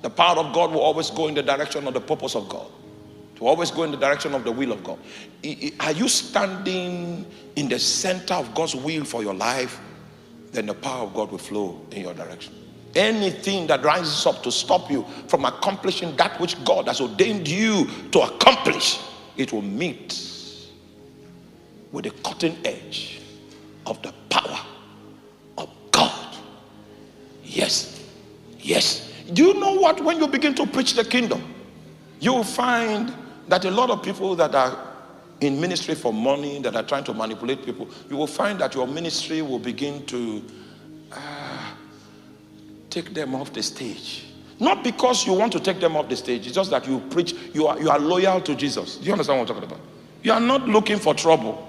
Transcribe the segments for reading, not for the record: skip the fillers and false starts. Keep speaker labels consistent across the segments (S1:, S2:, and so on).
S1: The power of God will always go in the direction of the purpose of God. To always go in the direction of the will of God. Are you standing in the center of God's will for your life? Then the power of God will flow in your direction. Anything that rises up to stop you from accomplishing that which God has ordained you to accomplish, it will meet with the cutting edge of the power of God. Yes. Yes. Do you know what? When you begin to preach the kingdom, you will find that a lot of people that are in ministry for money, that are trying to manipulate people, you will find that your ministry will begin to take them off the stage. Not because you want to take them off the stage, it's just that you preach, you are loyal to Jesus. Do you understand what I'm talking about? You are not looking for trouble.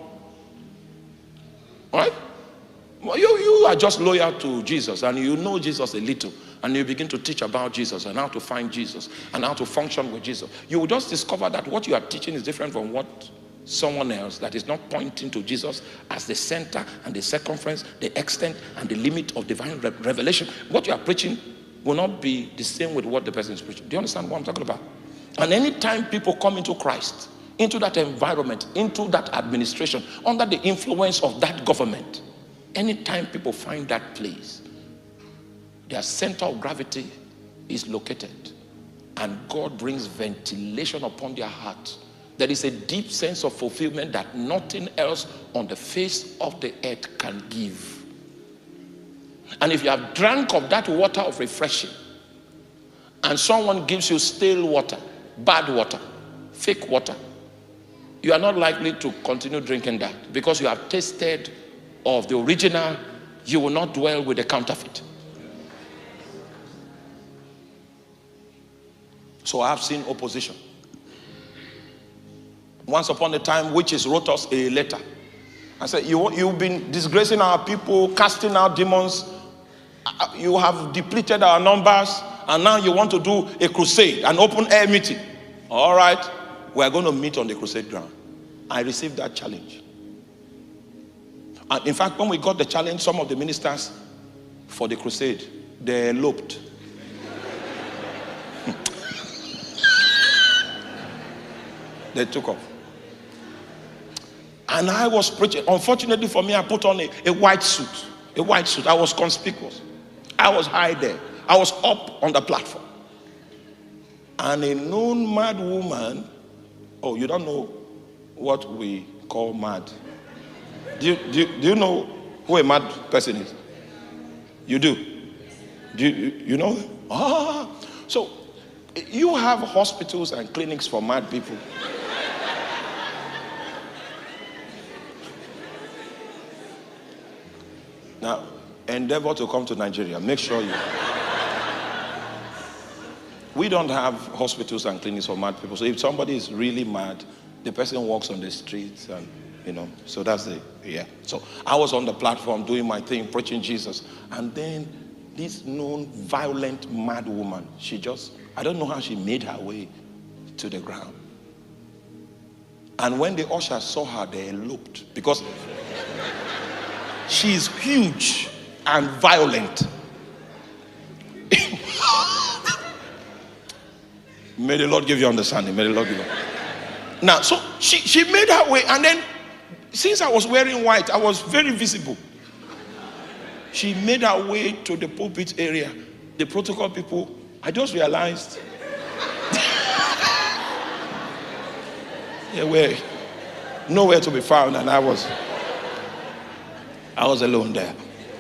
S1: Right? You are just loyal to Jesus, and you know Jesus a little, and you begin to teach about Jesus and how to find Jesus and how to function with Jesus. You will just discover that what you are teaching is different from what someone else that is not pointing to Jesus as the center and the circumference, the extent and the limit of divine revelation. What you are preaching will not be the same with what the person is preaching. Do you understand what I'm talking about? And anytime people come into Christ, into that environment, into that administration, under the influence of that government, anytime people find that place, their center of gravity is located, and God brings ventilation upon their heart. There is a deep sense of fulfillment that nothing else on the face of the earth can give. And if you have drank of that water of refreshing, and someone gives you stale water, bad water, fake water, you are not likely to continue drinking that, because you have tasted of the original. You will not dwell with the counterfeit. So I have seen opposition. Once upon a time, witches wrote us a letter and said, you've been disgracing our people, casting out demons, you have depleted our numbers, and now you want to do a crusade, an open air meeting. All right, we're going to meet on the crusade ground. I received that challenge. And in fact, when we got the challenge, some of the ministers for the crusade, they eloped. They took off. And I was preaching. Unfortunately for me, I put on a white suit. A white suit. I was conspicuous. I was high there. I was up on the platform. And a known mad woman, oh, you don't know what we call mad. Do you know who a mad person is? You do? You know? Ah, so you have hospitals and clinics for mad people. Now, endeavor to come to Nigeria. Make sure you. We don't have hospitals and clinics for mad people. So if somebody is really mad, the person walks on the streets and, so that's yeah. So I was on the platform doing my thing, preaching Jesus. And then this known violent mad woman, I don't know how she made her way to the ground. And when the ushers saw her, they eloped, because she's huge and violent. May the Lord give you understanding. May the Lord give you. Now, so she made her way, and then since I was wearing white, I was very visible. She made her way to the pulpit area. The protocol people, I just realized they were nowhere to be found, and I was alone there.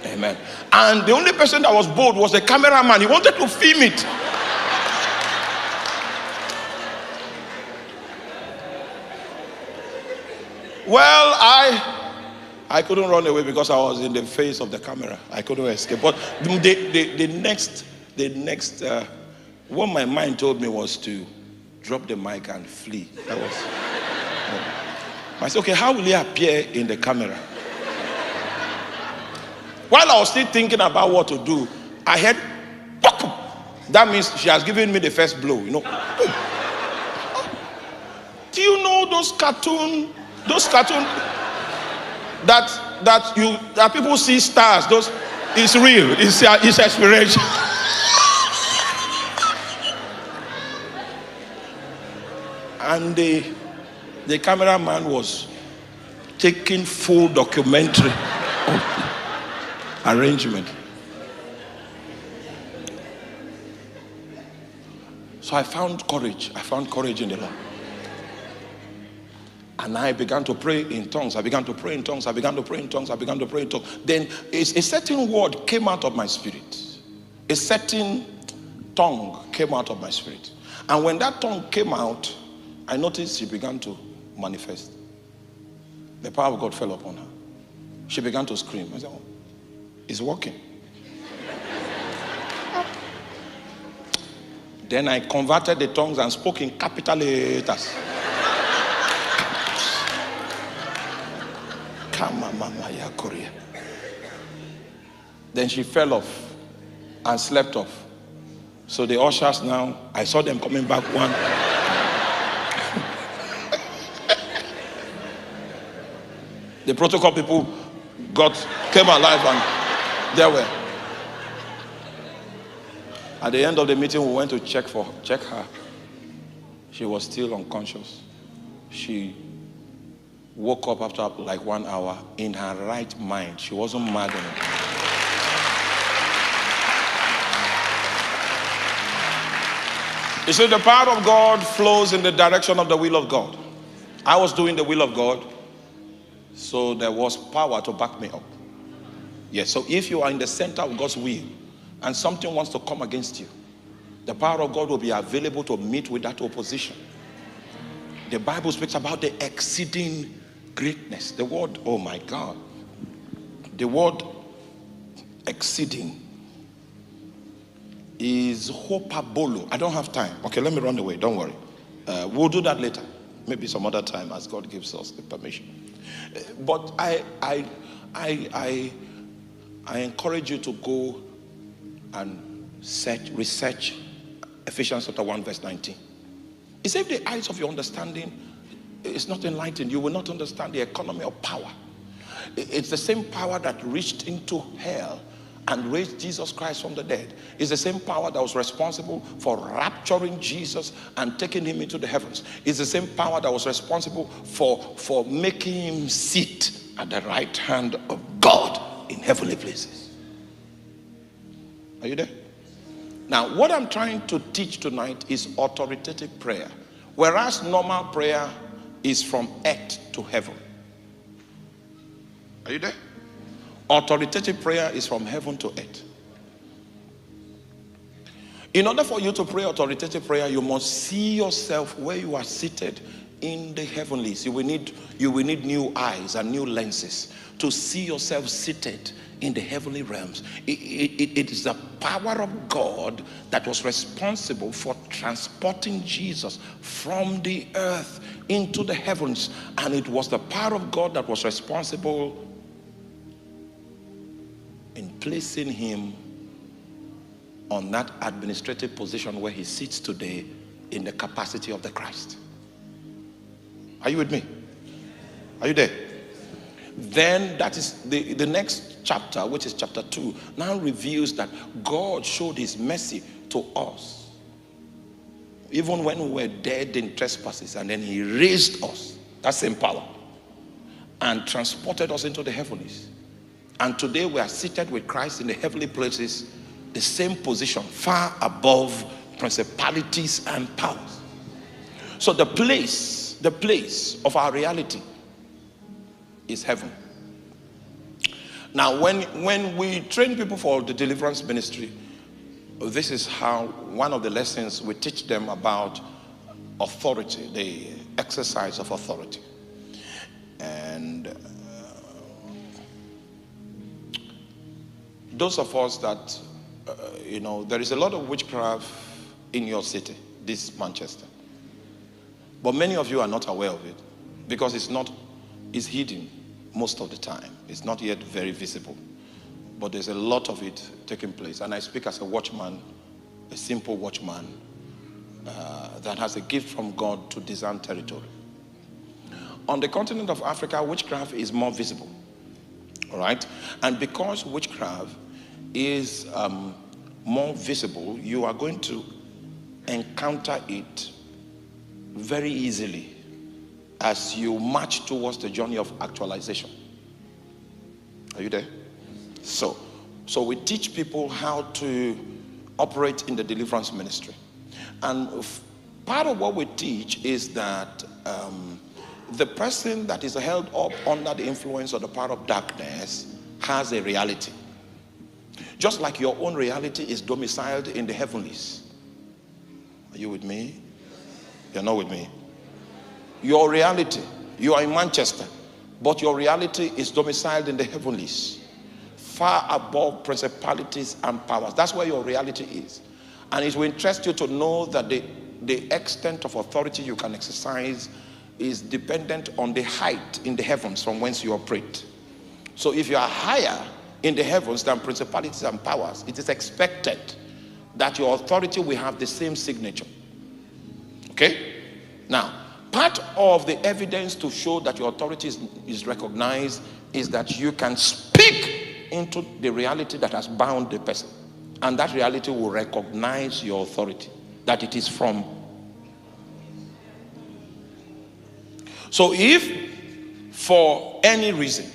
S1: Amen. And the only person that was bold was the cameraman. He wanted to film it. Well, I couldn't run away because I was in the face of the camera. I couldn't escape. But the next, what my mind told me was to drop the mic and flee. That was. I said, okay, how will he appear in the camera? While I was still thinking about what to do, I heard, pop! That means she has given me the first blow, Do you know those cartoon that people see stars, it's real, it's aspiration. And the cameraman was taking full documentary of arrangement. So I found courage. I found courage in the Lord. And I began to pray in tongues. I began to pray in tongues. I began to pray in tongues. I began to pray in tongues. Then a certain word came out of my spirit. A certain tongue came out of my spirit. And when that tongue came out, I noticed she began to manifest. The power of God fell upon her. She began to scream. I said, oh, it's working. Then I converted the tongues and spoke in capital letters. Then she fell off and slept off. So the ushers now, I saw them coming back one. The protocol people came alive and there were. At the end of the meeting, we went to check her. She was still unconscious. She woke up after like 1 hour in her right mind. She wasn't mad anymore. You see, the power of God flows in the direction of the will of God. I was doing the will of God, so there was power to back me up. Yes, so if you are in the center of God's will and something wants to come against you, the power of God will be available to meet with that opposition. The Bible speaks about the exceeding greatness. The word, oh my God, the word exceeding is hopabolo. I don't have time. Okay, let me run away. Don't worry. We'll do that later. Maybe some other time as God gives us the permission. But I encourage you to go and research Ephesians chapter 1 verse 19. It says, if the eyes of your understanding is not enlightened, you will not understand the economy of power. It's the same power that reached into hell and raised Jesus Christ from the dead. It's the same power that was responsible for rapturing Jesus and taking him into the heavens. It's the same power that was responsible for making him sit at the right hand of God in heavenly places. Are you there? Now, what I'm trying to teach tonight is authoritative prayer. Whereas normal prayer is from earth to heaven. Are you there? Authoritative prayer is from heaven to earth. In order for you to pray authoritative prayer, you must see yourself where you are seated in the heavenlies. You will need new eyes and new lenses to see yourself seated in the heavenly realms. It is the power of God that was responsible for transporting Jesus from the earth into the heavens, and it was the power of God that was responsible in placing him on that administrative position where he sits today in the capacity of the Christ. Are you with me? Are you there? Then that is the next chapter, which is chapter 2, now reveals that God showed his mercy to us even when we were dead in trespasses, and then he raised us, that same power, and transported us into the heavens. And today we are seated with Christ in the heavenly places, the same position, far above principalities and powers. So the place of our reality is heaven. Now, when we train people for the deliverance ministry, this is how one of the lessons we teach them about authority, the exercise of authority. And those of us that, there is a lot of witchcraft in your city, this Manchester. But many of you are not aware of it because it's hidden most of the time. It's not yet very visible. But there's a lot of it taking place. And I speak as a watchman, a simple watchman that has a gift from God to discern territory. On the continent of Africa, witchcraft is more visible. All right? And because witchcraft is more visible, you are going to encounter it very easily as you march towards the journey of actualization. Are you there? So we teach people how to operate in the deliverance ministry. And part of what we teach is that the person that is held up under the influence of the power of darkness has a reality. Just like your own reality is domiciled in the heavenlies. Are you with me? You're not with me. Your reality, you are in Manchester, but your reality is domiciled in the heavenlies, far above principalities and powers. That's where your reality is. And it will interest you to know that the extent of authority you can exercise is dependent on the height in the heavens from whence you operate. So if you are higher in the heavens than principalities and powers, it is expected that your authority will have the same signature. Okay? Now, part of the evidence to show that your authority is recognized is that you can speak into the reality that has bound the person. And that reality will recognize your authority, that it is from. So if for any reason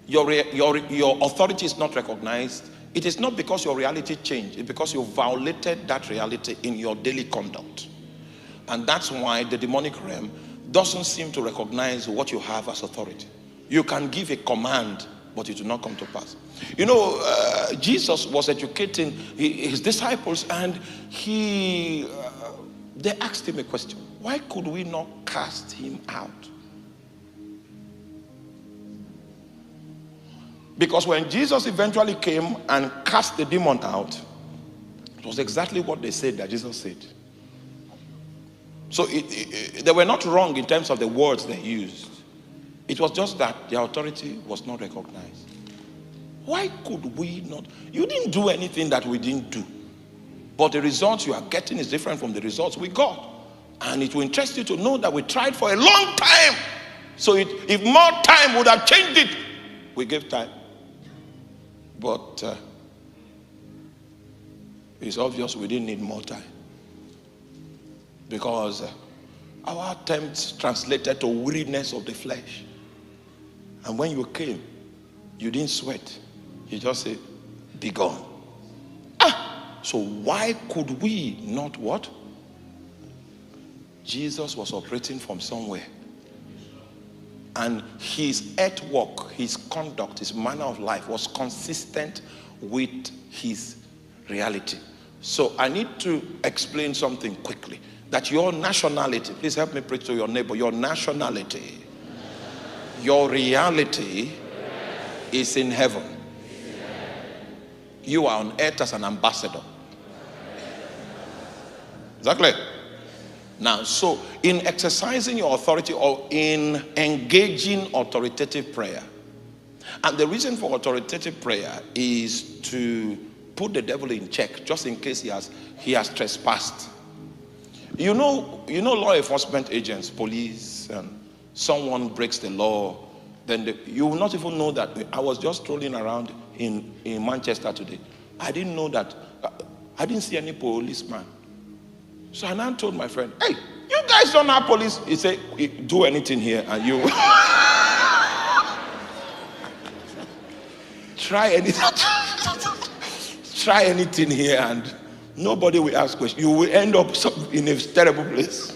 S1: your authority is not recognized, it is not because your reality changed. It's because you violated that reality in your daily conduct. And that's why the demonic realm doesn't seem to recognize what you have as authority. You can give a command, but it will not come to pass. You know, Jesus was educating his disciples, and they asked him a question. Why could we not cast him out? Because when Jesus eventually came and cast the demon out, it was exactly what they said that Jesus said. So they were not wrong in terms of the words they used. It was just that their authority was not recognized. Why could we not? You didn't do anything that we didn't do. But the results you are getting is different from the results we got. And it will interest you to know that we tried for a long time. So if more time would have changed it, we gave time. But it's obvious we didn't need more time. Because our attempts translated to weariness of the flesh. And when you came, you didn't sweat. You just said, be gone. So why could we not what? Jesus was operating from somewhere. And his earth work, his conduct, his manner of life was consistent with his reality. So I need to explain something quickly. That your nationality, please help me preach to your neighbor, your nationality, your reality is in heaven. You are on earth as an ambassador. Exactly. Now, so in exercising your authority or in engaging authoritative prayer, and the reason for authoritative prayer is to put the devil in check, just in case he has trespassed. You know law enforcement agents, police, and someone breaks the law, then you will not even know that. I was just strolling around in Manchester today. I didn't know that. I didn't see any policeman. So I now told my friend, hey, you guys don't have police. He said, do anything here and you try anything here and nobody will ask questions. You will end up in a terrible place.